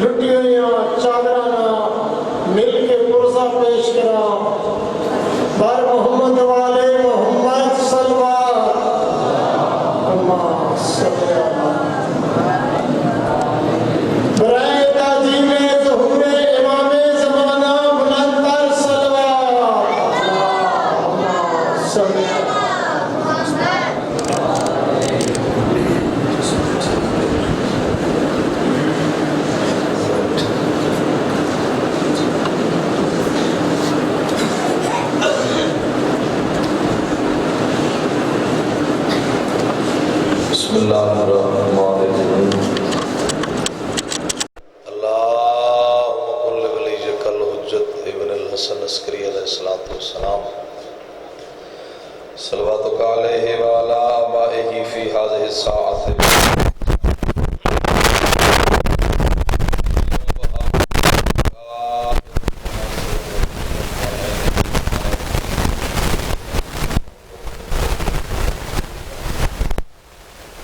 لٹی ہوئی چادرانا مل کے پرزہ پیش کرا بر محمد والے محمد صلوات اللہ صلی اللہ برائے تعظیم ظہور امام زمانہ بلندر صلوات اللہ صلی اللہ بسم اللہ الرحمن الرحیم اللہم کل ولیجک الحجت ابن الحسن عسکری علیہ السلام صلواتک علیہ وعلا آبائہ فی هذه الساعة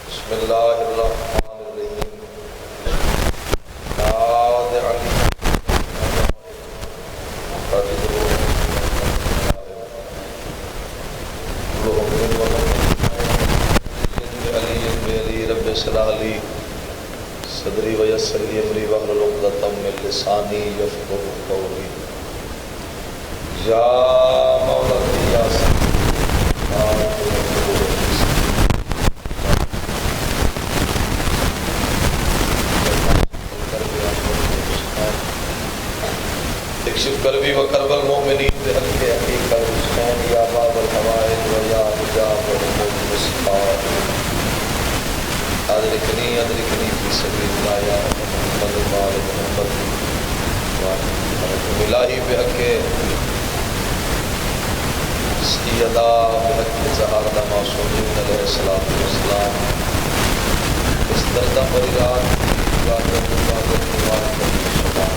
بسم اللہ الرحمن الرحیم نادع علی علی رب اشرح لی صدری ویسر لی امری واحلل عقدۃ من لسانی یفقهوا قولی یا مولانا یا اکشف قلبی و قلب المؤمنین بحق حقیق الحسین یا باب الحوائج و یا حجاب المصطفیٰ ادرکنی فی سبیل اللہ یا محمد وآل محمد وعلیکم الہی بحق سیدہ بحق زہارہ معصومین علیہ السلام اس دردہ پریرات عبادت شبان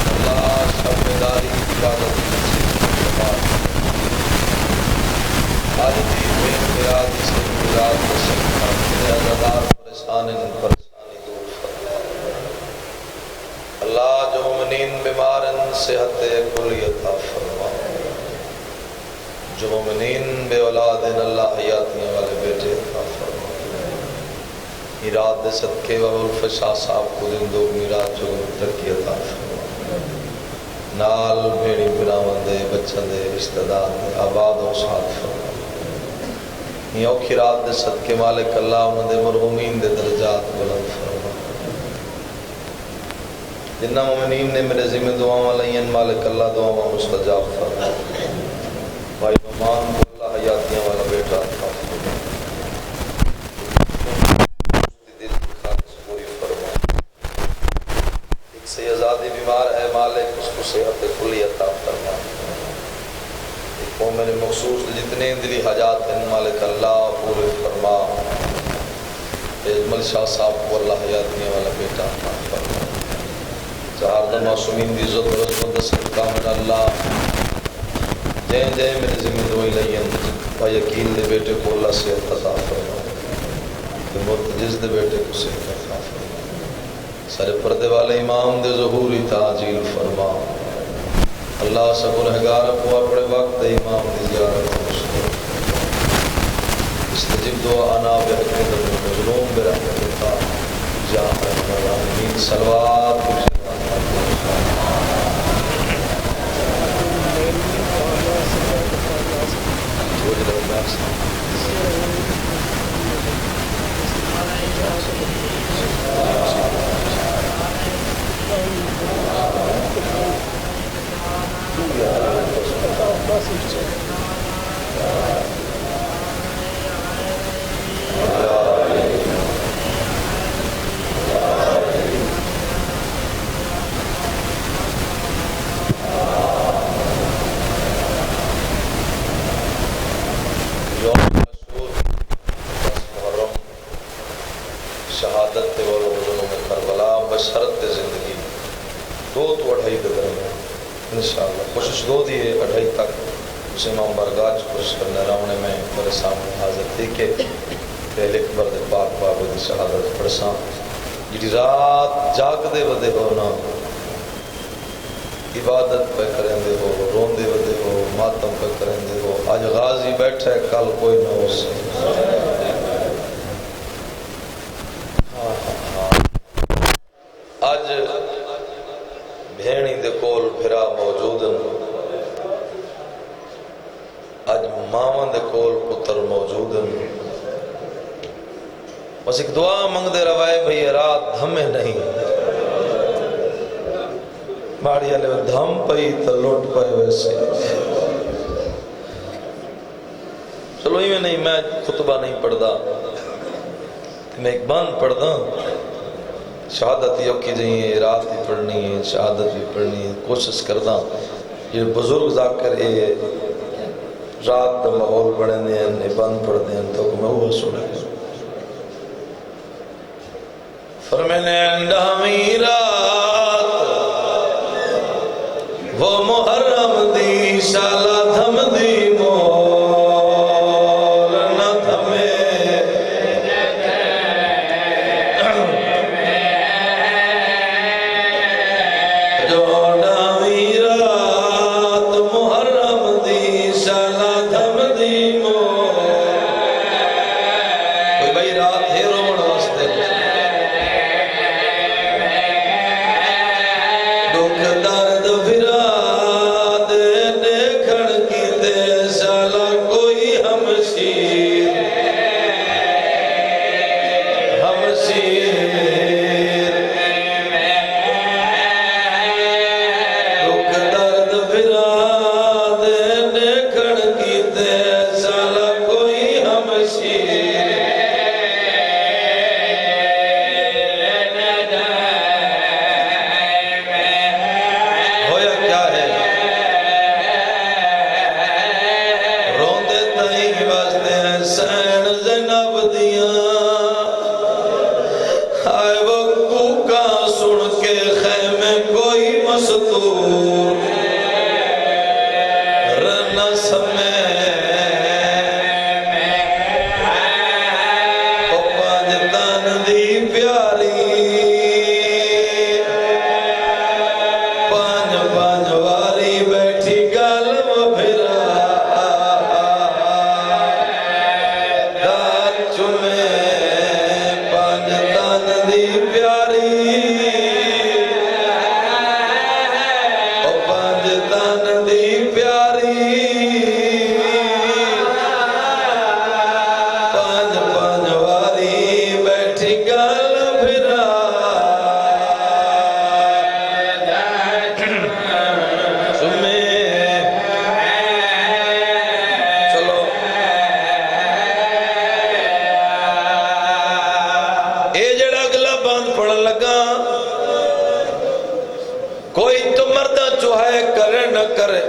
اللہ شبداری عبادت آجدی بے انتیادی سے ملاد وسلم ازادار پریشانی دور فرما اللہ جو مومنین بیمارن صحت کلی عطا فرما جو مومنین بے اولادن اللہ حیاتیاں والے بیٹے عطا فرما میراد صدقے و ولف شاہ صاحب کو دن دو میراد جو ترکی عطا فرما نال بھیڑی براون دے بچن دے رشتہ دار دے آباد و شاد فرما یہ اوکھی رات دے صدقے مالک اللہ انہوں دے مرحومین دے درجات بلند فرما جنہ مومنین نے میرے ذمہ دعاواں لئین مالک اللہ دعاواں مستجاب فرما بھائی نعمان کو اللہ حیاتیاں والا بیٹا عطا فرما دل کی خالص پوری فرما ایک سے آزادی بیمار ہے مالک اس کو صحت کلی عطا فرما ایک مومن مخصوص جتنے دلی حاجات ہیں مالک اللہ پورے فرما اجمل شاہ صاحب کو اللہ حیاتیاں والا بیٹا عطا فرما چہار معصومین دی عزت و رسمت صدقہ من اللہ جائیں میرے ذمہ دعائی لئین بھائی یقین دے بیٹے کو اللہ صحت عطا فرما مرتجز دے بیٹے کو صحت عطا فرما سارے پردے والے امام دے ظہوری تعجیل فرما اللہ سب گنہگار کو اپنے وقت امام دی زیارت استجب دعانا بحق دل مظلوم برحمتکا جا رحمت العالمین صلوات شہادت والعلوم کربلا بشرط زندگی دو تو اڑھائی دگر میں انشاءاللہ کوشش دو دیئے اڑھائی تک اس امام برگاہ کوشش کرنے راونے میں میرے سامنے حاضر تھی کہ پہلے اکبر دے پاک بابے دی شہادت پڑھساں جی رات جاگ دے ودے ہو نا عبادت پہ کریں دے ہو رون دے ودے ہو ماتم پہ کریں دے ہو آج غازی بیٹھے کل کوئی نہ ہو سے آج بھینی دے کول پھرا موجودن آج ماں دے کول پتر موجودن بس ایک دعا منگ دے روائے بھئی رات دھمے نہیں ماڑی علیہ دھم پئی تو لوٹ پائے ویسے چلو ہی میں نہیں میں خطبہ نہیں پڑھدا میں ایک بان پڑھدا شہادت یوکی جائیں رات بھی پڑھنی ہے شہادت بھی پڑھنی ہے کوشش کردہ یہ بزرگ ذاکر یہ رات کا ماحول پڑھیں دیں بند پڑھ دیں تو میں وہ سنے فرمینے اندامی رات وہ محرم دی شالا دھم دی مول نہ دھمے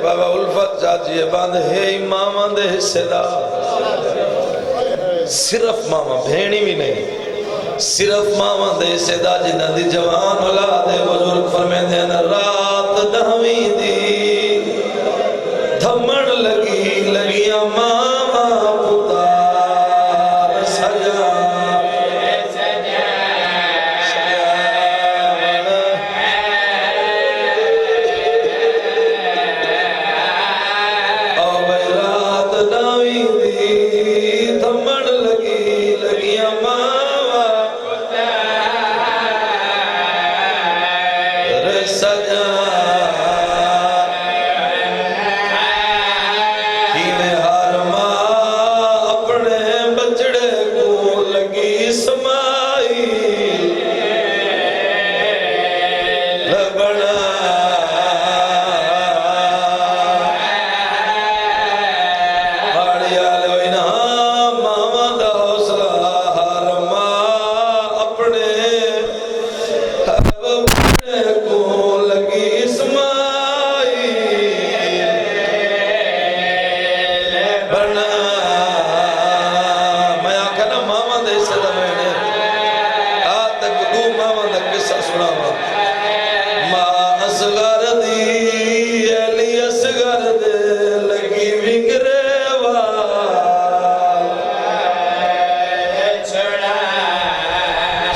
بابا الفت چاچی باندھ ہے امام دے حصے دا صرف ماما بھینی بھی نہیں صرف ماما دے حصے دا جنہ دی جوان اولاد بزرگ فرمے دین رات دہویں دی دھمن لگی لگیا ماما پتار سجا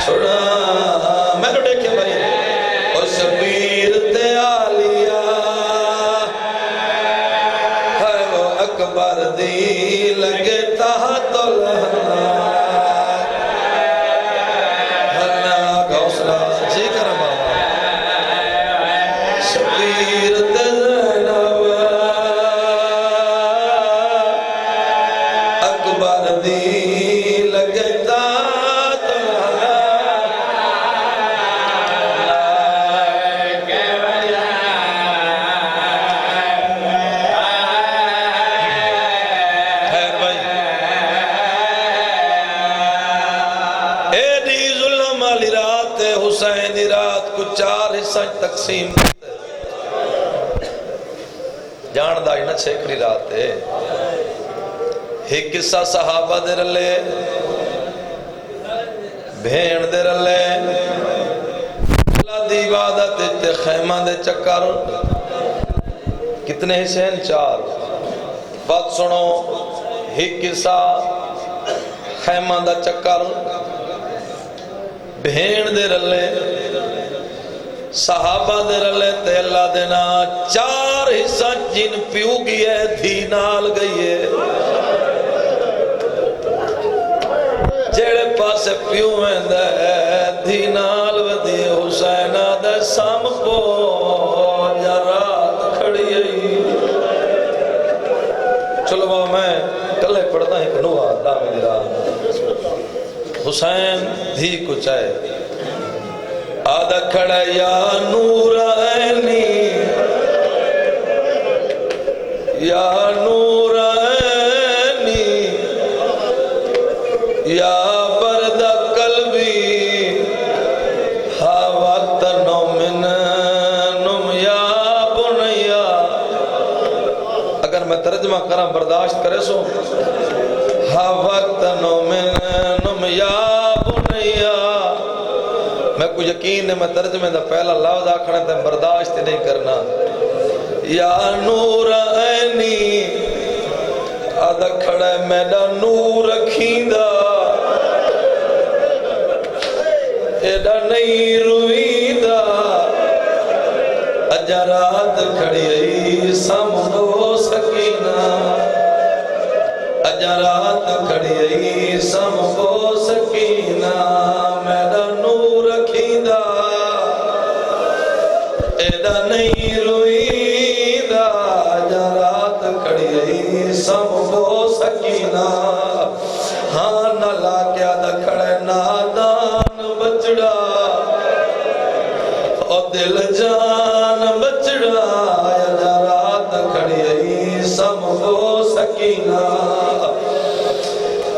چھوڑا میں تو دیکھے بھائی اور شبیر تے آلیا ہے وہ اکبر دی لگے تحت الہنا ہنا گوسلا جی کرم شبیر تے زینب اکبر دی لگے تحت الہنا خیر بھائی اے دی ظلم والی رات حسین دی رات کو 4 حصہ تقسیم جان دا ہی نہ چھیکڑی رات ہے ایک قصہ صحابہ دے رلے بھین دے رلے اللہ دی عبادت تے خیمہ دے چکر کتنے حصے ہیں 4 بات سنو ایک قصہ خیمہ دا چکر بھین دے رلے صحابہ دے رلے تے اللہ دینا 4 حصہ جن پیو گئی ہے دھی نال گئی ہے جیڑے پاسے پیو میں دے دھی نال ودی حسین دے سام کو رات کھڑی ہے چلو بابا میں کلے پڑھتا ہی کنو آتا میں رات حسین دھی کو چاہے آدھا کھڑا یا نور عینی یا نور عینی یا برد قلبی ہا وقت نومن نم یا بنیا اگر میں ترجمہ کرا برداشت کرے سو ہا وقت نومن نم یا بنیا میں کو یقین ہے میں ترجمے دا پہلا لفظ آکھنا تے برداشت نہیں کرنا یا نور عینی آدھا کھڑا ہے میڈا نور رکھیندہ ایڈا نہیں رویدہ اجا رات کھڑی ہے سمجھو سکینہ اجا رات کھڑی ہے سمجھو سکینہ میڈا نور رکھیندہ ایڈا نہیں رویدہ اجا رات کھڑی ہے سمجھو سکینہ ہاں نہ لا کے آدھا کھڑے نادان بچڑا اور دل جان بچڑا اجا رات کھڑی ہے سمجھو سکینہ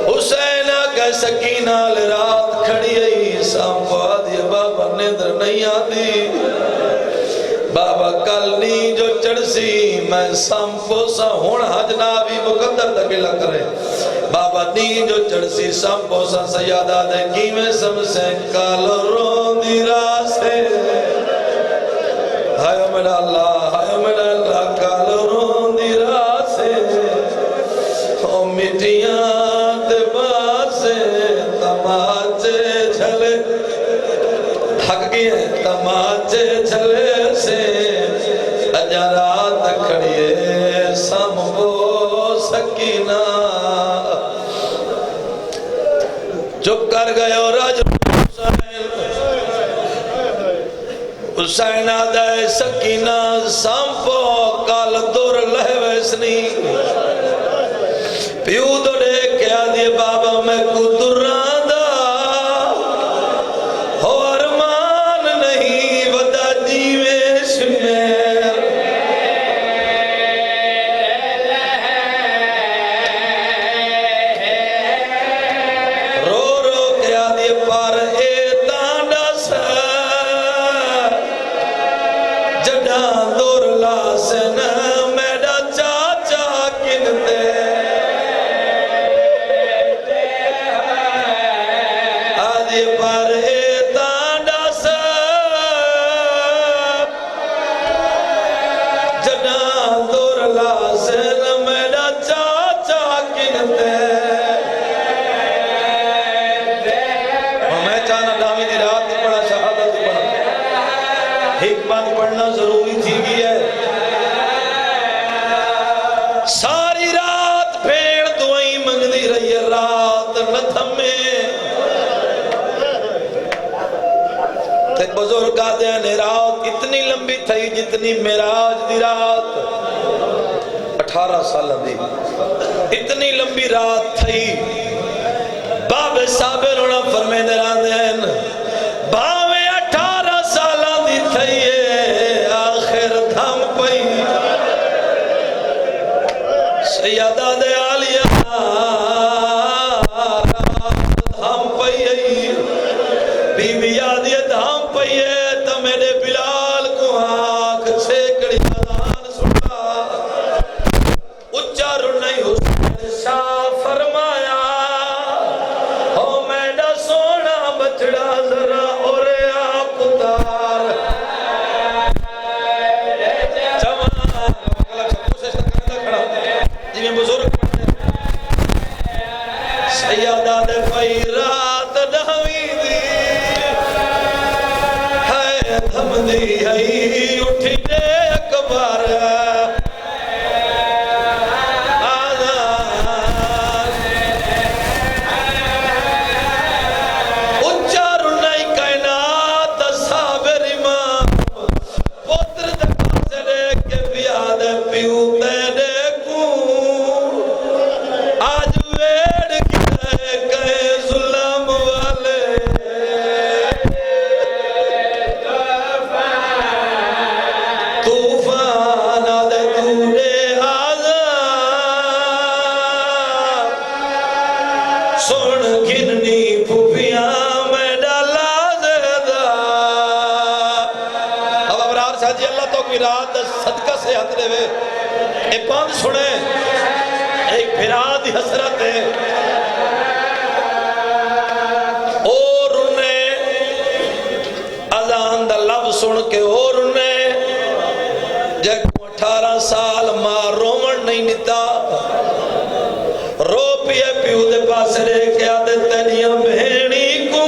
حسین آگے سکینہ لے رات کھڑی ہے سامپو آدھی بابا نیندر نہیں آدھی بابا کل نہیں جو چڑسی میں سامپو سا ہون حجنابی مقدر تکیلا کرے بابا نہیں جو چڑسی سامپو سا سیادہ دے کی میں سمسے کال رون دی راسے ہائے میرا اللہ کال رون دی راسے او مٹیاں تے باسے تماچے جھلے حق کی ہے تماچے جھلے سے اجا رات کھڑیے سمبو سکینہ چپ کر گئے اور راج حسین آدھائے سکینہ سامپو کال دور لہ ویسنی پیو دوڑے کیا دیے بابا میں کو دران دا ہو ارمان نہیں ودا جیوے شمیر رو رو کیا دیے پار اے تانڈا سا جڑا دور لاسن میڈا چاچا کنتے پڑھنا ضروری تھی گئی ہے ساری رات بھیڑ دعائیں منگدی رہی ہے رات نہ تھمے تے بزرگ آدھے نے رات اتنی لمبی تھی جتنی معراج دی رات 18 سال دی اتنی لمبی رات تھی باب صابر ہونا فرمائے دران باوے 18 سالہ دی تھی آخر دھم پئی سیدہ دے آلیہ دھم پئی بی بی آدھی دھم پئی تو میرے بلال کو آنکھ سیکڑی اذان سنا اچھا رنائی حسین شاہ فرمایا ہو میڈا سونا بچڑا ذرا اور آپ اتار جی میں بزرگ سیادہ دے پئی رات ڈھاوی دی ہے دھم دی ہے اٹھی دے اکبر صدقہ سے ہاتھ دے وے ایک بات سنیں ایک بھراد حسرت ہے اور انہیں اذان دا لفظ سن کے اور انہیں جب 18 سال ماں رومن نہیں نتا رو پیے پیو دے پاس رے کے آدھے تنیاں بہنی کو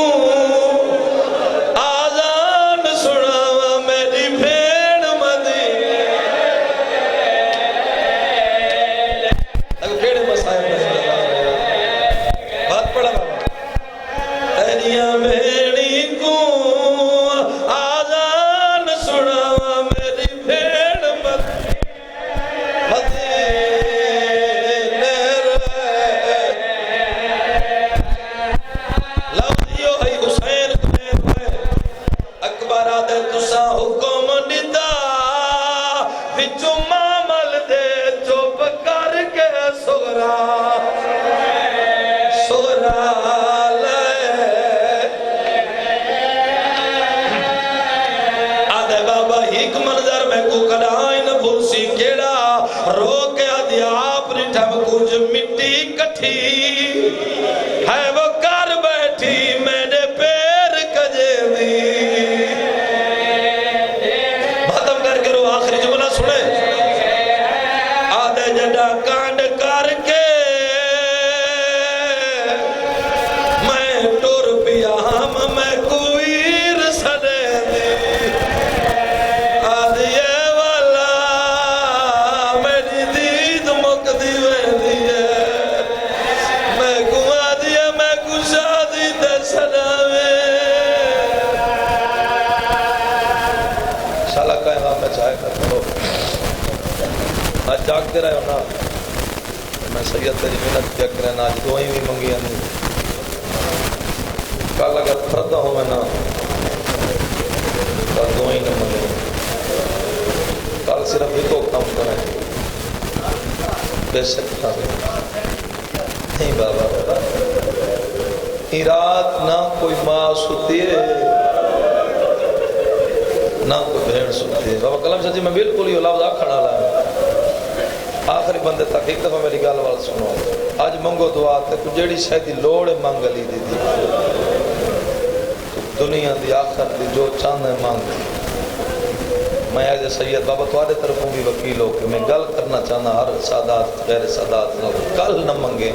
جاگتے رہے ہو نا میں سید تیری منت کیا کریں آج دعائیں بھی منگی ہیں کل اگر پردہ ہو میں نا کل دعائیں نہ منگی کل صرف ہی تو کام کریں بے شک تھا نہیں بابا ہی رات نہ کوئی ماں ستی ہے نہ کوئی بہن ستی ہے بابا کلام شاہ جی میں بالکل ہی لفظ آکھنا لایا آخری بندے تک ایک دفعہ میری گال وال سنو آج منگو دعا تے کو جیڑی شاید لوڑ مانگ لی دی دنیا دی آخر دی جو چاند ہے مانگ میں آج سید بابا تو آدھے طرفوں بھی وکیل ہو کہ میں گل کرنا چاہنا ہر سادات غیر سادات کل نہ منگے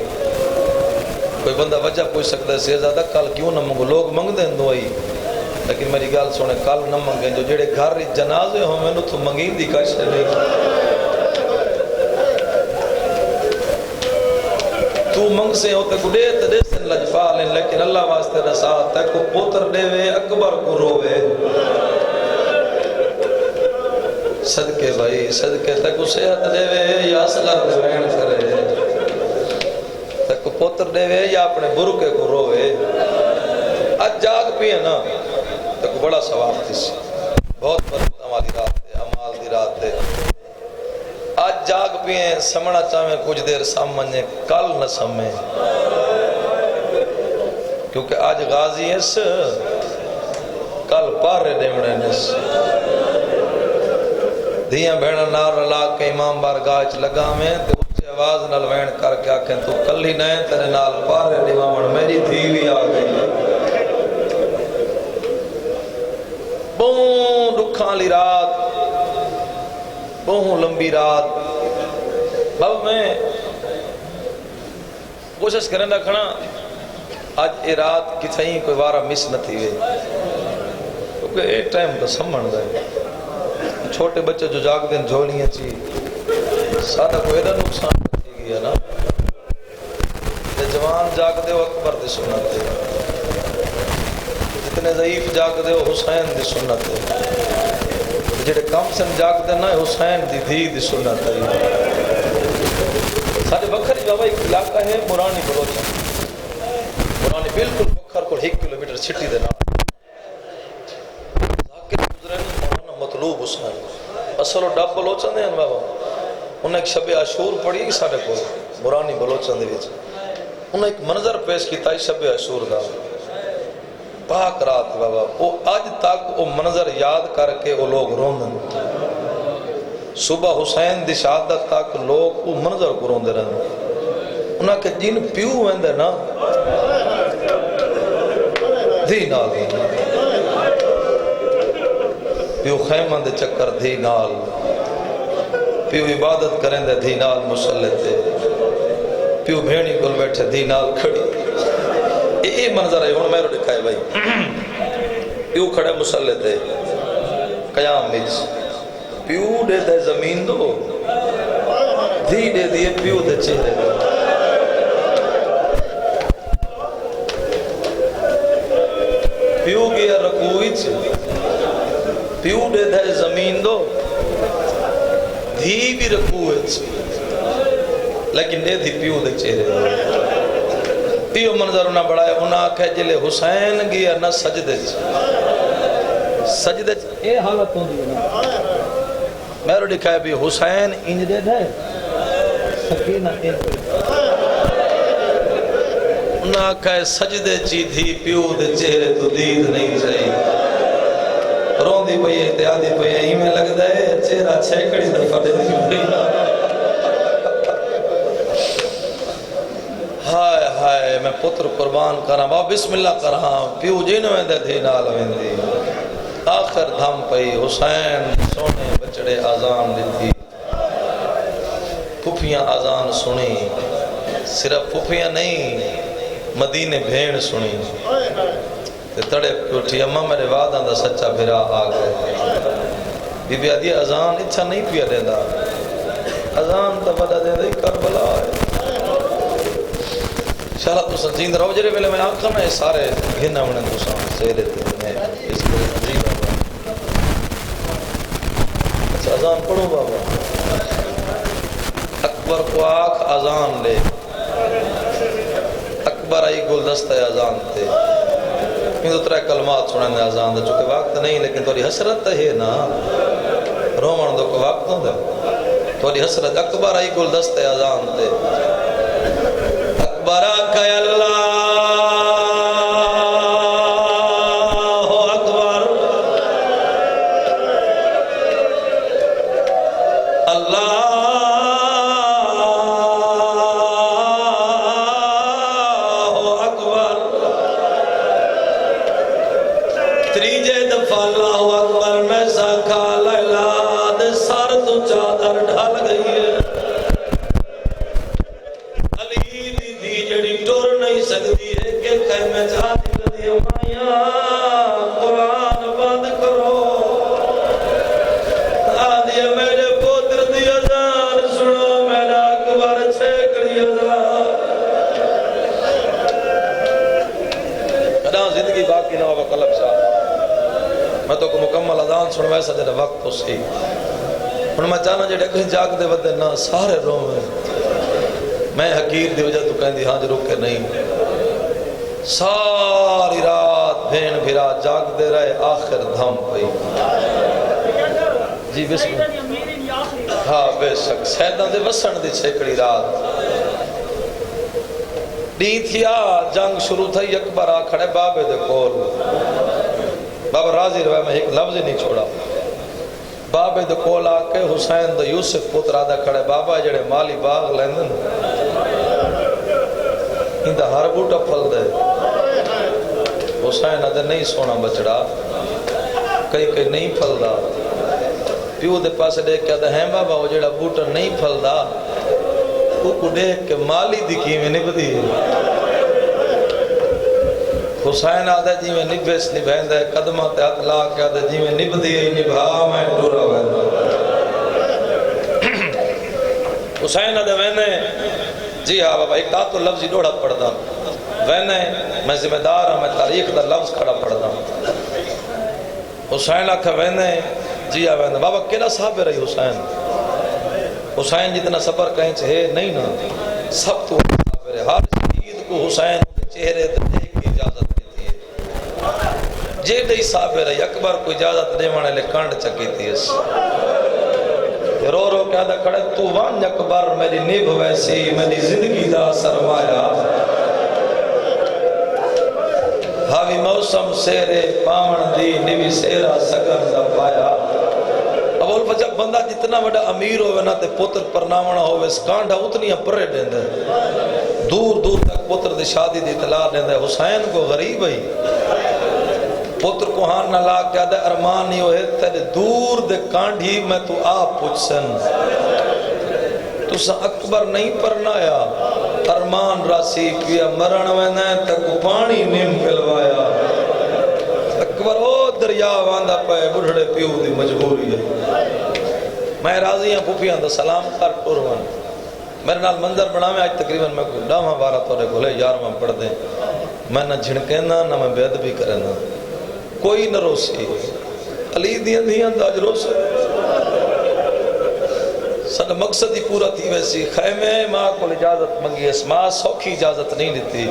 کوئی بندہ وجہ پوچھ سکتا ہے سیزادہ کل کیوں نہ منگو لوگ منگ دیں دعائی لیکن میری گل سنے کل نہ منگیں جو جڑے گھر جنازے ہوں میں تو منگین دی کش نہیں تو منگ سے ہوتے کو دے تے دے سن لجفا لیں لیکن اللہ واسطے رسا تے کو پوتر دے وے اکبر کو روے صدقے بھائی صدقے تے کو صحت دے وے یا اصغر دے وین کرے تے کو پوتر دے وے یا اپنے برکے کو روے آج جاگ پیے نا تے کو بڑا ثواب تھی سی بہت برکت ہماری رات ہے امال دی رات ہے آج جاگ پیے سمنا چاہمیں کچھ دیر سامنے کل نہ سمیں کیونکہ آج غازی اس کل پارے دیمڑے نس دھیاں بھیڑا نار رلا کے امام بارگاہ چ لگا میں تے اچھے آواز نال وین کر کے آکھیں تو کل ہی نہیں تیرے نال پارے دیوامن میری دھی بھی آ گئی بہوں دکھاں لی رات بہوں لمبی رات باب میں کوشش کریں رکھنا آج اے رات کتھائیں کوئی وارہ مس نہ تھی وے کیونکہ اے ٹائم تو سمجھ دے چھوٹے بچے جو جاگ دیں جھولیاں چی سادہ کوئی ایڈا نقصان تھی گیا نا تے جوان جاگ دے وہ اکبر دی سنت دے جتنے ضعیف جاگ دے وہ حسین دی سنت دے جڑے کم سن جاگ دے نا حسین دی دھی دی سنت دے سارے بکھری بابا ایک علاقہ ہے مرانی بلوچن مرانی بالکل بکھر کو 1 کلومیٹر چھٹی دے نا ذاکر گزرن مولانا مطلوب حسین اصل و ڈب بلوچن دے ہیں بابا انہیں ایک شب عاشور پڑھی سارے کو مرانی بلوچن دے وچ انہیں ایک منظر پیش کیتا ہے شب عاشور دا پاک رات بابا وہ آج تک وہ منظر یاد کر کے وہ لوگ روندن صبح حسین دی شہادت تک لوگ وہ منظر کو روندے رہن انہاں کہ جن پیو ویندے نا دھی نال پیو خیمہ دے چکر دھی نال پیو عبادت کریں دے دھی نال مسلح تے پیو بھیڑی کل بیٹھے دھی نال کھڑی یہ منظر ہے ہوں میں رو دکھائے بھائی پیو کھڑے مسلح تے قیام مچ پیو دے دے زمین دو دھی دے دیے پیو دے چہرے دو پیو گیا رکوئی چھ پیو دے دے زمین دو دھی بھی رکوئی چھ لیکن دے دی پیو دے چہرے دو پیو منظر انہاں بڑھائے انہاں کہے جلے حسین گیا نہ سجدے سجدے اے حالت ہوں دی میرے دکھائے بھی حسین انج دے دے سکینہ انج انہاں کہے سجدے چی تھی پیو دے چہرے تو دید نہیں چاہیے رون دی پئی اتحادی پئی ہی میں لگ دے چہرہ چھیکڑی دفعہ دے دی پئی ہائے ہائے میں پتر قربان کرا با بسم اللہ کرا پیو جین ویندے تھی نال ویندی آخر دھم پئی حسین سونے بچڑے آزان دیتی پھپیاں آزان سنی صرف پھپیاں نہیں مدینے بھیڑ سنی تڑے اٹھی اماں میرے وعدہ دا سچا بھرا آ گئے بی بی آدھی آزان اچھا نہیں پیا دے دا آزان تا بڑا دے دا کربلا ہے شاہد تو سنجیند رہو جرے ویلے میں آنکھا میں سارے گھنہ منہ دوسان سیرے تھے میں اس کو عجیب ہے اچھا آزان پڑھو بابا اکبر کو آنکھ آزان لے اکبر آئی گلدستہ آزان تھے میں تو ترہ کلمات سننے نے آزان دے چونکہ وقت نہیں لیکن توری حسرت ہے نا رومن دو کو وقت ہوں دے توری حسرت اکبر آئی گلدستہ آزان تھے اکبرہ کہ اللہ اکبر اللہ اکبر تریجے دفعہ اللہ اکبر میں ساکھا لائلاد سر تو چادر ڈھال گئی ہے علی دی میں تو کو مکمل اذان سن ویسا جڑا وقت تو سی ہن میں چاہنا جڑے کہیں جاگ دے ودے نہ سارے روویں میں حقیر دی وجہ تو کہندی ہاں جو رکے نہیں ساری رات بھین بھرا جاگ دے رہے آخر دھم پئی جی بسم اللہ ہاں بے شک سیدہ دے وسن دی چھکڑی رات ڈی تھیا جنگ شروع تھی اکبر آ کھڑے بابے دے کول بابا راضی روائے میں ایک لفظ نہیں چھوڑا بابے دے کول آ کے حسین دا یوسف پتر آدھا کھڑے بابا جڑے مالی باغ لیندن ان دا ہر بوٹا پھل دے حسین آدھے نہیں سونا بچڑا کئی نہیں پھل دا پیو دے پاس دیکھ کے آدھا ہیں بابا وہ جڑا بوٹا نہیں پھل دا وہ کو دیکھ کے مالی دکھی میں نبدی حسین آدھے جی میں نبیس نبھین دے قدمات اطلاع کے آدھے جی میں نبدی نبھا میں ٹورا ویندہ حسین آدھے وینے جی ہاں بابا ایک تو لفظی ڈوڑا پڑھ دا وینے میں ذمہ دار ہوں میں تاریخ دا لفظ کھڑا پڑھ دا حسین آکھا وینے جی ہاں وینے بابا کیلا صاحب رہی حسین حسین جتنا سفر کہیں چھے نہیں نا سب تو صاحب رہے ہر شہید کو حسین چہرے دیکھ کی اجازت دیتی ہے جے دئی صاحب رہی اکبر کو اجازت دے مانے لے کانڈ چکی تھی اس رو رو کہا دا کھڑے تو وان اکبر میری نیب ویسی میری زندگی دا سرمایا ہاوی موسم سیرے پاون دی نیوی سیرہ سگن دا پایا اول وجہ بندہ جتنا بڑا امیر ہوئے نا تے پتر پرنامنا ہوئے اس کانڈا اتنی پرے دیں دے دور دور تک پتر دی شادی دی اطلاع دیں دے حسین کو غریب ہی پتر کو ہاں نہ لا کے آدھے ارمان نہیں ہوئے تیرے دور دے کانڈی میں تو آپ پوچھ سن تو سا اکبر نہیں پرنایا ارمان راسی پیا مرن وینے تک پانی نیم پلوایا اکبر او دریا واندہ پائے بڑھڑے پیو دی مجبوری ہے میں راضی ہیں پھوپیاں دا سلام کر ٹوروان میرے نال منظر بنا میں آج تقریباً میں کوئی ڈاما بارہ تورے گھلے یار میں پڑھ دیں میں نہ جھنکے نا نہ میں بید بھی کرے نا کوئی نہ روسی علی دیاں داج روسے سن مقصد ہی پورا تھی ویسی خیمے ماں کو اجازت منگی اس ماں سوکھی اجازت نہیں لیتی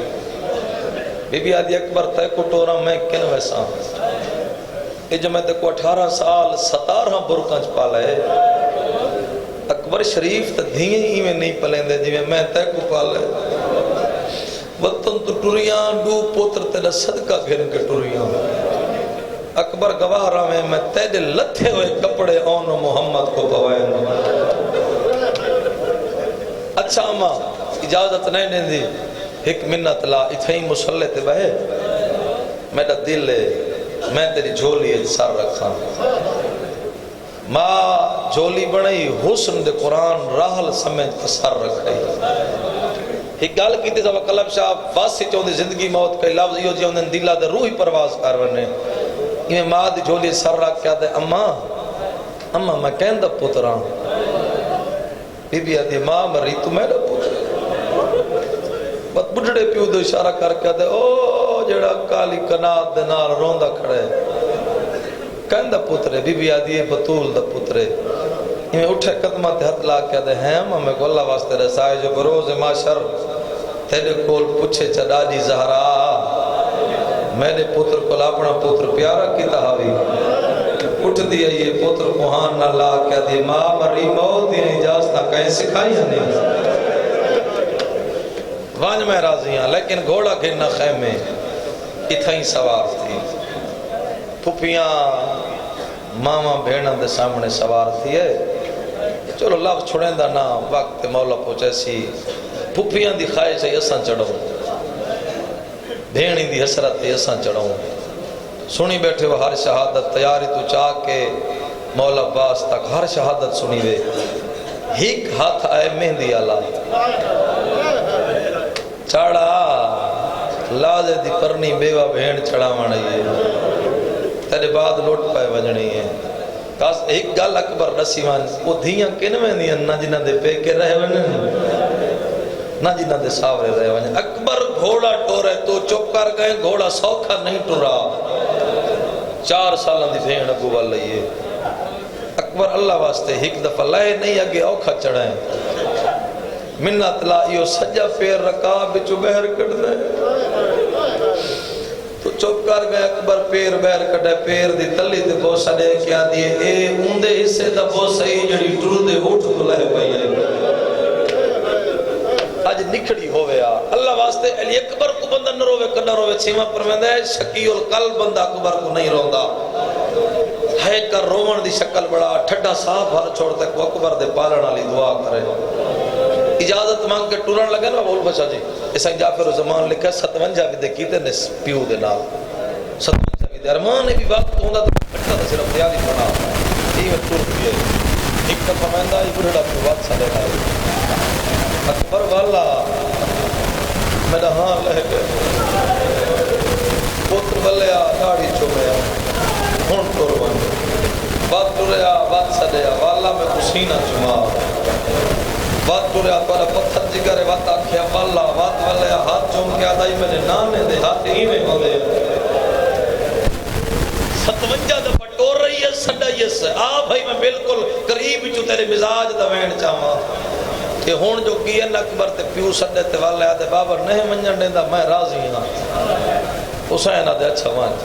بی بی آدھی اکبر تے کو ٹورا میں کن ویسا یہ جو میں تے کو 18 سال 17 برکانچ پالا ہے اکبر شریف تے دھیئیں ہی میں نہیں پلیں دے جی میں تے کو پالا ہے وطن تو ٹوریاں ڈو پوتر تے صدقہ گھن کے ٹوریاں اکبر گواہ رہا میں تیجے لتھے ہوئے کپڑے اون محمد کو پوائیں اچھا اماں اجازت نہیں دیں دی ایک منت لا اتھائی مسلح تے بہے میرا دل ہے میں تیری جھولی سر رکھا ماں جھولی بڑھئی حسن دے قرآن راحل سمجھ سر رکھائی ایک گال کی تھی سب قلب شاہ واسی چوندی زندگی موت کئی لفظ یہ جو انہیں دلہ دے روحی پرواز کرنے یہ ماں دی جھولی سر رکھ کیا دے اماں میں کہن دا پتران بی بی آدھی ماں مری تو میرا پتر بات بڑھڑے پیو دو اشارہ کر کیا دے او جڑا کالی کنات دے نال روندہ کھڑے کہن دا پترے بی بی آدھی بطول دا پترے یہ اٹھے قدمہ تے ہتھ لا کیا دے ہیں میں کو اللہ واسطے رسائے جو بروز معاشر تیرے کول پچھے چڑا دی زہرا میرے پتر کو اپنا پتر پیارا کی تحاوی اٹھ دیا یہ پتر کو ہاں نہ لا کیا دی ماں مری موت دی اجازتہ کہیں سکھائی نہیں وانج میں راضی ہاں لیکن گھوڑا گھننا خیمے اتھائی سوار تھی پھپیاں ماما بھیڑاں دے سامنے سوار تھی ہے چلو لفظ چھوڑیں دا نا وقت مولا پوچھے سی پھپیاں دی خواہش ہے اساں چڑھوں بھیڑی دی حسرت ہے اساں چڑھوں سنی بیٹھے وہ ہر شہادت تیاری تو چاہ کے مولا باس تک ہر شہادت سنی دے ہیک ہاتھ آئے مہندی اللہ چاڑا لازے دی پرنی بیوہ بھیڑ چڑھا مانا یہ تیرے بعد لوٹ پائے وجنی ہے کاس ایک گل اکبر نسیوان وہ دھیاں کنویں دیاں نہ جنہ دے پے کے رہے ونن نہ جنہ دے ساورے رہے ونن اکبر گھوڑا ٹورے تو چپ کر گئے گھوڑا سوکھا نہیں ٹورا 4 سالوں دی بھین اگو وال لئیے اکبر اللہ واسطے ایک دفعہ لائے نہیں اگے اوکھا چڑھائیں منت لائیو سجا پیر رکا بچو بہر کٹ دے تو چپ کر گئے اکبر پیر بہر کٹے پیر دی تلی دے بوسا دے کیا دیئے اے اوندے حصے دا بوسا ہی جڑی ٹر دے اٹھ کو لائے پائی ہے آج نکھڑی ہوئے اللہ واسطے علی اکبر کو بندہ نہ روے کنا روے چھیمہ پر میں دے شکی القلب بندہ اکبر کو نہیں روندا ہے کر رومن دی شکل بڑا ٹھڈا صاحب ہر چھوڑتا ہے کو اکبر دے پالنا لی دعا کرے اجازت مانگ کے ٹورن لگے نا بول بچا جی ایسا جعفر زمان لکھا 57 بھی دے کیتے نے پیو دے نال 57 بھی دے ارمان نے بھی وقت ہوندہ تو پھٹا دا صرف دیالی بنا یہ میں ٹور پیے ایک دفعہ میں دا یہ بڑھڑا پر بات سالے آئی اکبر والا میرا ہاں لہ گئے پوتر بلیا داڑھی چھوڑیا ہون ٹور بن بات ٹوریا بات سالیا والا میں کسینہ چما بات ٹوریا پارا پتھر جگرے بات آکھیا والا بات والیا ہاتھ چون کے آدھائی میں نے نانے دے ہاتھ ہی میں ہو دے 57 دفعہ ٹور رہی ہے سڑا یہ سے بھائی میں بالکل قریب جو تیرے مزاج دا وین چاہاں کہ ہون جو کیا اکبر تے پیو سڑے تے والے آدھے بابا نہیں منجن دے دا میں راضی ہاں حسین آدھے اچھا وانچ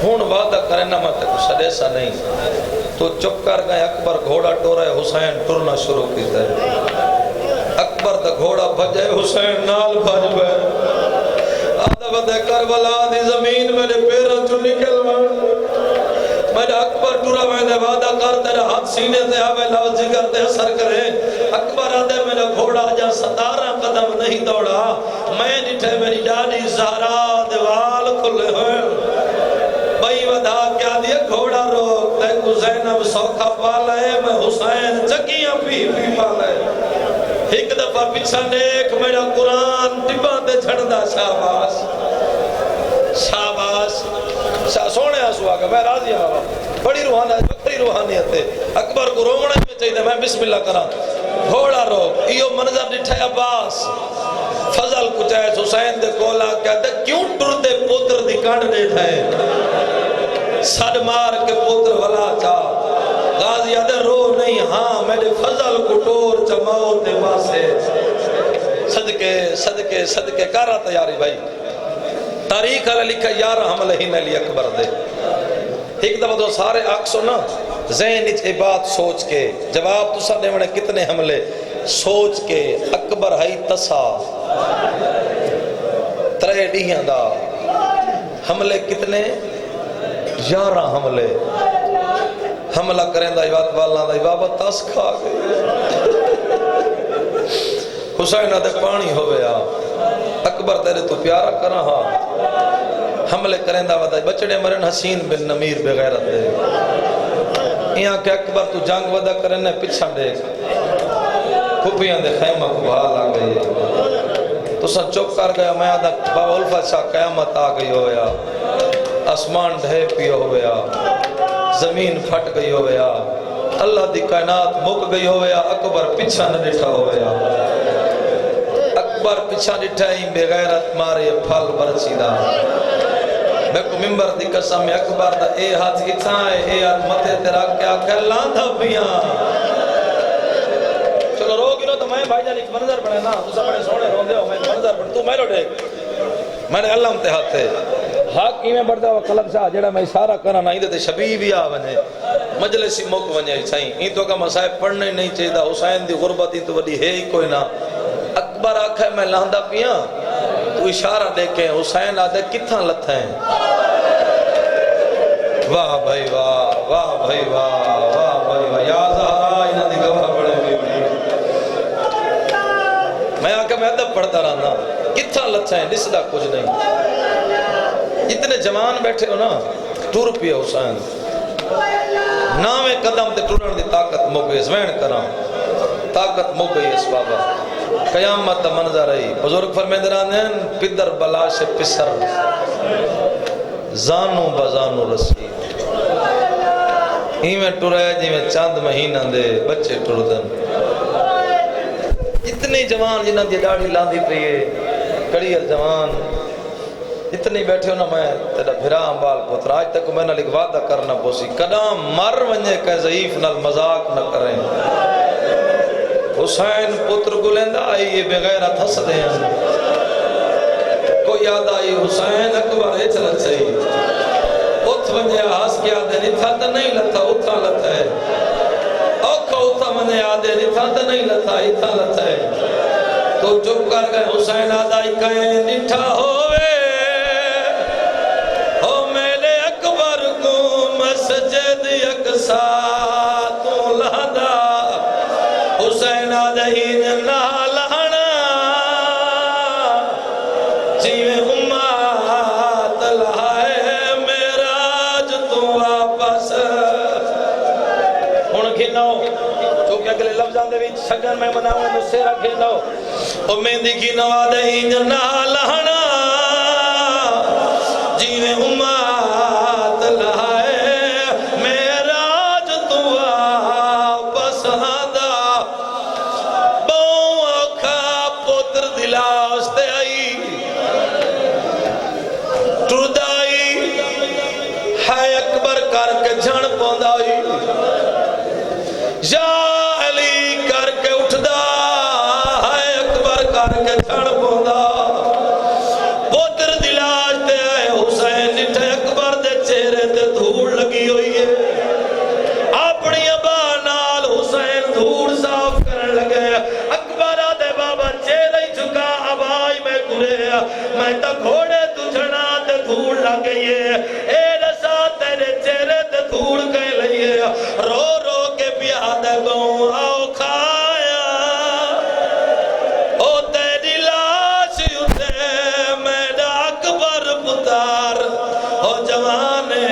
ہون وعدہ کرنا میں تے کچھ سڑے سا نہیں تو چپ کر گئے اکبر گھوڑا ٹورا ہے حسین ٹرنا شروع کیتا ہے اکبر دا گھوڑا بھجے حسین نال بھج گئے آدھا بدے کربلا دی زمین میرے پیروں چو نکل میں اکبر ٹورا میں دے وعدہ کر تیرے ہاتھ سینے دے آوے لفظ جگر دے اثر کرے اکبر آدھے میرا گھوڑا جا 17 قدم نہیں دوڑا میں نٹھے میری ڈاڈی زہرا دیوال کھلے ہوئے بھائی ودا کیا دیا گھوڑا روک تے کو زینب سوکھا پالے میں حسین چکیاں پی پالے ایک دفعہ پیچھا دیکھ میرا قرآن ٹبا دے جھڑدا شاباش شاباش سونے آسو آگا میں راضی ہوں بڑی روحانیت ہے اکبر کو رومنے میں چاہیے میں بسم اللہ کرا گھوڑا روک ایو منظر ڈٹھے عباس فضل کچھ ہے حسین دے کولا کہتے کیوں ٹر دے پوتر دی کانڈ دے تھے سڑ مار کے پوتر ولا چاہ غازی آدھے رو نہیں ہاں میرے فضل کو ٹور چماؤ تے واسے صدقے کر رہا تیاری بھائی تاریخ علیہ لکھا 11 حملے ہی نے لی اکبر دے ایک دفعہ تو سارے آکسو نا ذہن اچھ بات سوچ کے جواب تو سب نے مڑے کتنے حملے سوچ کے اکبر ہائی تسا 3 ڈیہاں دا حملے کتنے 11 حملے حملہ کریں دا عبادت والا دا بابا تس کھا گئے حسین آدھے پانی ہو گیا اکبر تیرے تو پیارا کرا ہاں حملے کریں دا ودا بچڑے مرن حسین بن نمیر بغیرت دے یہاں کہ اکبر تو جنگ ودا کرنے پچھا دیکھ کھپیاں دے خیمہ کو بحال آ گئی تو سن چپ کر گیا میں آدھا بابا الفت شاہ قیامت آ گئی ہو گیا آسمان ڈھے پی ہو گیا زمین پھٹ گئی ہو گیا اللہ دی کائنات مک گئی ہو گیا اکبر پچھا نہ ڈٹھا ہو گیا اکبر پچھا ڈٹھا ہی بغیرت مارے پھل برچی دا میں کو ممبر دی قسم میں اکبر دا اے ہاتھ اتھا ہے اے ہاتھ متے تیرا کیا کہ لاندھا پیاں چلو رو گی رو تو میں بھائی جان ایک منظر بڑھے نا تو سب بڑے سوڑے رو دے ہو میں منظر بڑھ تو میں رو ڈیک میں نے اللہ امتحاد تھے حق کی میں بڑھتا ہوا قلب شاہ جڑا میں اشارہ کرنا نہیں دیتے شبیہ بھی آونے مجلسی موقع ونجے چھائیں این تو کا مسائب پڑھنے نہیں چاہیے دا حسین دی غربت ہی تو وڈی ہے ہی کوئی نہ اکبر آکھا ہے میں لاندہ پیاں تو اشارہ دیکھیں حسین آدھے کتھاں لتھا ہیں واہ بھائی واہ واہ بھائی واہ واہ بھائی واہ یا زہرا انہاں دی گواہ بڑے بھی میں آکھا میں ادب پڑھتا رہنا کتھاں لتھا ہیں نسدہ کچھ نہیں اتنے جوان بیٹھے ہو نا ٹور پیا حسین نامے قدم تے ٹورن دی طاقت موگئی زوین کرا طاقت موگئی اس بابا قیامت دا منظر رہی بزرگ فرمیندران ہیں پدر بلاش پسر زانو بزانو رسی ہی میں ٹورے جی میں چاند مہینہ دے بچے ٹور دن اتنے جوان جنہاں دی ڈاڑھی لاندھی پئیے کڑیل جوان اتنی بیٹھے ہو نا میں تیرا بھرا امبال پتر آج تک میں نہ وعدہ کرنا پوسی قدام مر ونجے کہ ضعیف نال مذاق نہ کریں حسین پتر کو لیندہ آئی یہ بغیرت ہس دے ہیں کوئی یاد آئی حسین اکبر ہے چلت سہی اتھ ونجے آس کیا دے نتھا تا نہیں لتا اتھا لتا ہے اوکھا اتھا ونجے آدھے نتھا تا نہیں لتا اتھا لتا ہے تو چپ کر گئے حسین آدھائی کہیں نٹھا ہوئے او میلے اکبر کو مسجد یکسا تو لہدا حسین آدھائی نہ لہنا جیوے امات لہائے میراج تو واپس ہون کھناؤ چونکہ اگلے لفظان دے بھی سگن میں مناؤں تو سیرہ کھناؤ او مہندی کی نوادہی نہ لہنا جیوے امات لہائے میراج تو واپس آدھا بہوں آکھا پتر دلاستے آئی ٹردائی ہے اکبر کر کے جھن پوندائی یا علی کر کے اٹھدا ہے اکبر کر کے جھن پوندا پتر دلاستے آئے حسین نٹھے اکبر دے چہرے تے دھوڑ لگی ہوئی ہے اپنی ابا نال حسین دھوڑ صاف کرنے لگے اکبر آدھے بابا چہرے ہی چکا ابائی میں گھرے میں تا گھوڑے تجھنا تے دھوڑ لگئی ہے اے رسا تیرے چہرے تے دھوڑ کہیں لئیے رو رو کے پیادے بہوں آؤ کھایا او تیری لاش اتے میرا اکبر پتار او جوانے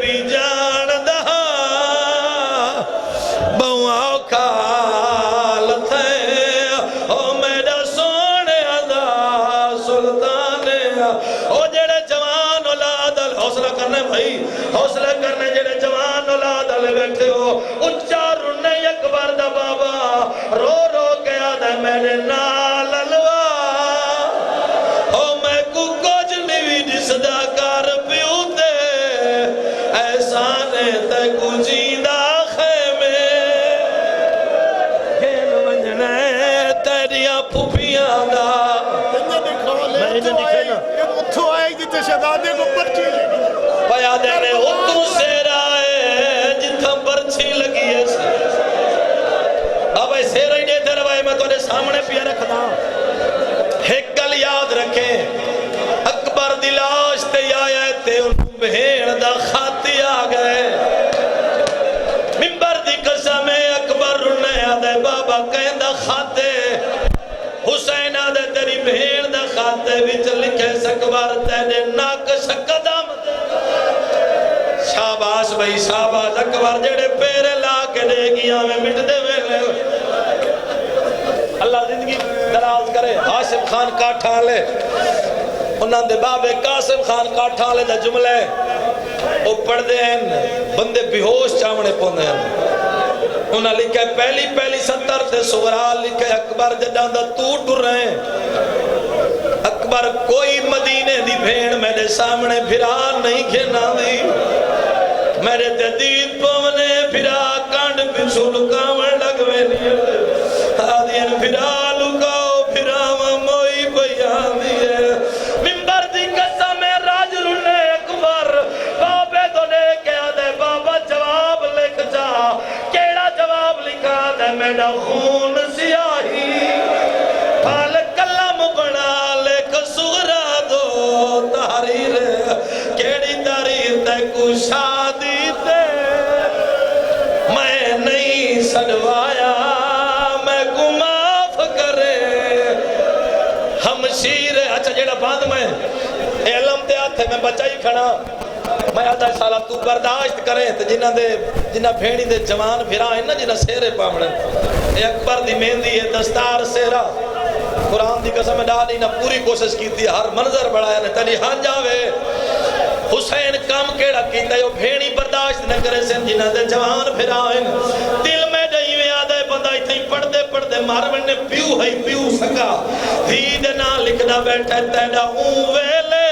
بھی جان دہا بہوں آؤ کھال تھے او میرا سونے ادا سلطانے او جڑے جوان اولادل حوصلہ کرنے بھائی حوصلہ کرنے جڑے جوان اولادل بیٹھے ہو اچار انہیں اکبر دا بابا رو رو کے آدھے میرے نال الوا او میں کو کچھ نہیں جسدہ کار پیوتے احسانے تے کو جیندہ خیمے گین ونجنے تیریاں پھوپیاں دا میں انہیں دکھے نا اتھو آئے گی تے شہزادے کو پرچی پایا دینے اتھو سیرہ ہے جتھا پرچی لگی ہے اب اے سیرہ ہی دیتے رہے میں تو نے سامنے پیا رکھنا ایک گل یاد رکھیں اکبر دلاش تے آیا تے ان بہین دا خاتی آگئے ممبر دی قسم اکبر انہیں آدھے بابا کہیں دا خاتے حسین آدھے تیری بہین دا خاتے وچ لکھے سکبر تیرے ناک شکدم شاباش بھائی شاباش اکبر جڑے پیرے لا کے دے گیا میں مٹ دے میں اللہ زندگی دراز کرے حاشم خان کاٹھا لے انہاں دے بابے قاسم خان کاٹھا لے دا جملے او پڑھ دے ہیں بندے بیہوش چاونے پوندے ہیں انہاں لکھے پہلی ستر تے سغرال لکھے اکبر جداں دا تو ٹر رہے ہیں اکبر کوئی مدینے دی بھین میرے سامنے پھرا نہیں کھینا دی میرے تے دید پونے پھرا کانڈ پچھو لکاون لگوے نہیں آدھین پھرا لکاؤ پھرا موئی بیان دیئے ممبر دی قسم راجل نے اکبر بابے تو لے کے آدھے بابا جواب لکھ جا کیڑا جواب لکھا دے میرا خون سیاہی پھال کلم بنا لکھ سغرا دو تحریر کیڑی تحریر تے کو شادی تے میں نہیں سڑوایا میں کو معاف کرے ہمشیر اچھا جیڑا باندھ میں علم تے آتے میں بچائی کھڑا میں آدھا سالہ تو برداشت کرے تو جنہ بھیڑی دے جوان پھرا ہے نا جنہ سیرے پامڑے اے اکبر دی مہندی ہے دستار سیرہ قرآن دی قسم ڈالی نہ پوری کوشش کی تھی ہر منظر بڑھایا نے تنی ہاں جاوے حسین کام کیڑا کیتا ہے وہ بھیڑی برداشت نہ کرے سن جنہ دے جوان پھرائیں دل میں ڈائی میں آدھے بندہ اتنی پڑھتے مارون نے پیو ہے پیو سکا دید نہ لکھنا بیٹھے تیڑا اون ویلے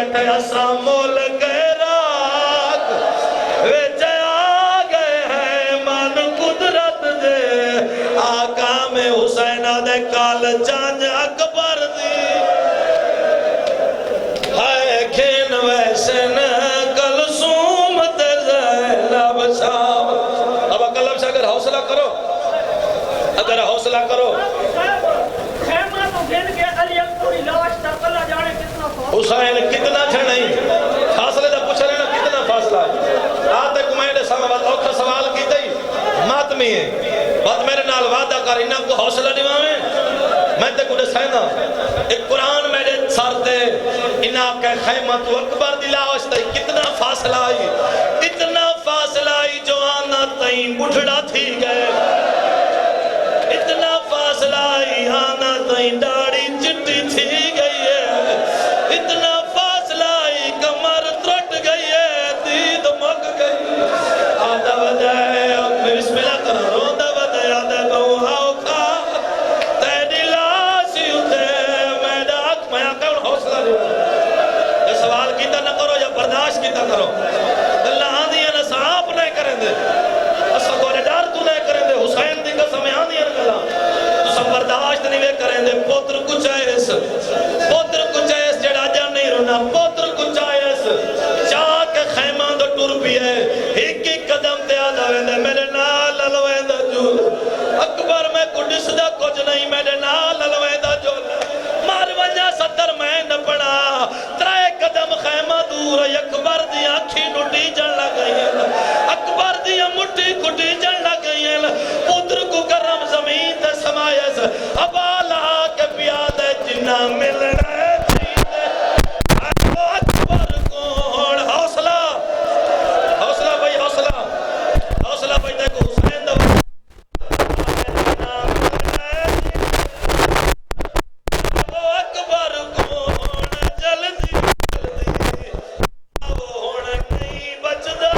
بیٹھے اساں مول گئے راک وچ آ گئے ہیں من قدرت دے آقا میں حسین دے کال چانج اکبر دی ہائے کھین ویسن کلثوم تے زینب شام اب اکلم سے اگر حوصلہ کرو حسین کتنا چھڑیں فاصلے دا پوچھ رہے نا کتنا فاصلہ ہے آتے کو میں نے اوکھا سوال کی تھی ماتمی ہے بات میرے نال وعدہ کر انہاں کو حوصلہ دیواں میں تے کو دسائنا ایک قرآن میرے سار تے انہاں کے خیمہ تو اکبر دلا واسطے کتنا فاصلہ آئی جو آنا تئیں بڑھڑا تھی گئے اتنا فاصلہ آئی آنا تئیں داڑھی چٹی تھی گئی ہے اتنا فاصلہ آئی کمر ترٹ گئی ہے دید مک گئی آدھا وجائے میں بسم اللہ کرا روندہ وجائے آدھا بہو آؤ کھا تیری لاسی ہوتے میں ڈاک میں آقا ان حوصلہ دیا یہ سوال کیتا نہ کرو یا برداشت کیتا کرو اللہ آدھی ہے نہ صاحب نہیں کریں دے اصلا گوڑے ڈار تو نہیں کریں دے حسین دی قسم آدھی ہے نہ تو سب برداشت نہیں وے کریں دے پوتر کچھ ایس جڑا جا نہیں رونا پوتر کچھ ایس چاہ کے خیمہ دو ٹور بھی ہے ایک ایک قدم تے آدھا ویندے میرے نال للویندہ جو اکبر میں کڈس دا کچھ نہیں میرے نال للویندہ جو مار وجہ 70 میں نہ پڑا ترائے قدم خیمہ دور اکبر دی آنکھی نٹی جن لگ گئی ہے اکبر دی مٹھی کٹی جن لگ گئی ہے پتر کو کرم زمین تے سمایس اب آلہ کے پیادے جنہ مل رہے اکبر کون حوصلہ بھائی دیکھو حسین دو اکبر کون جلدی اب ہونا نہیں بچ دا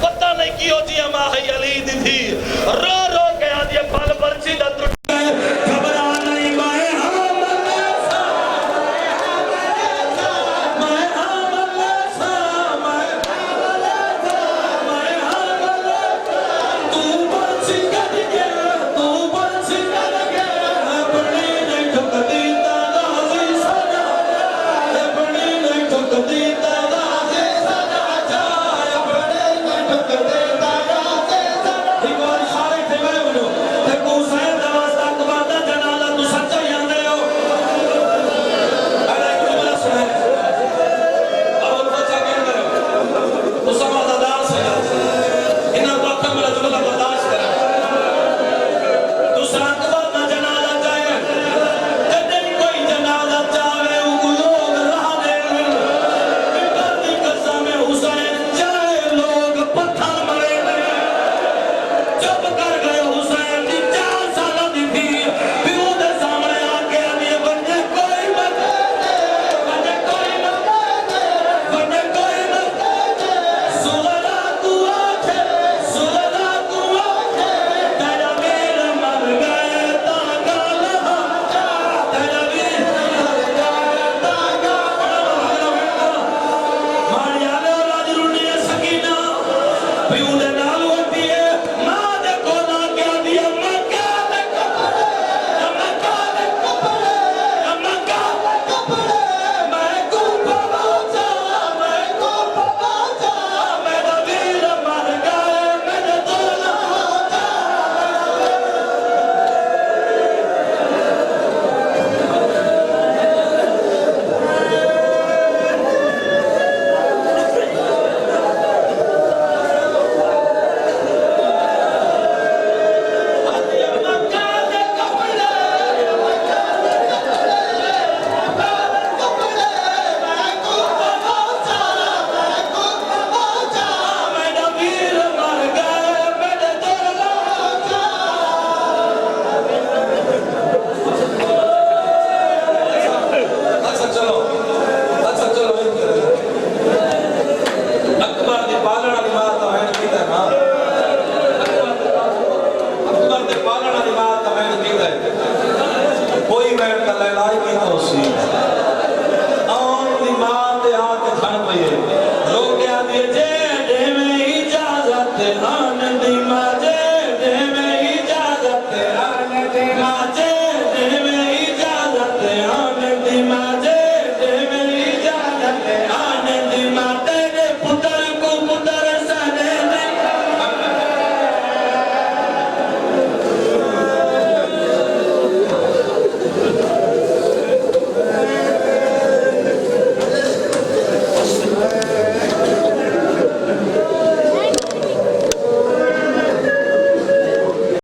پتہ نہیں کی ہو جی ماہی علی دی تھی رو رو کے آدھی پھل برچی دا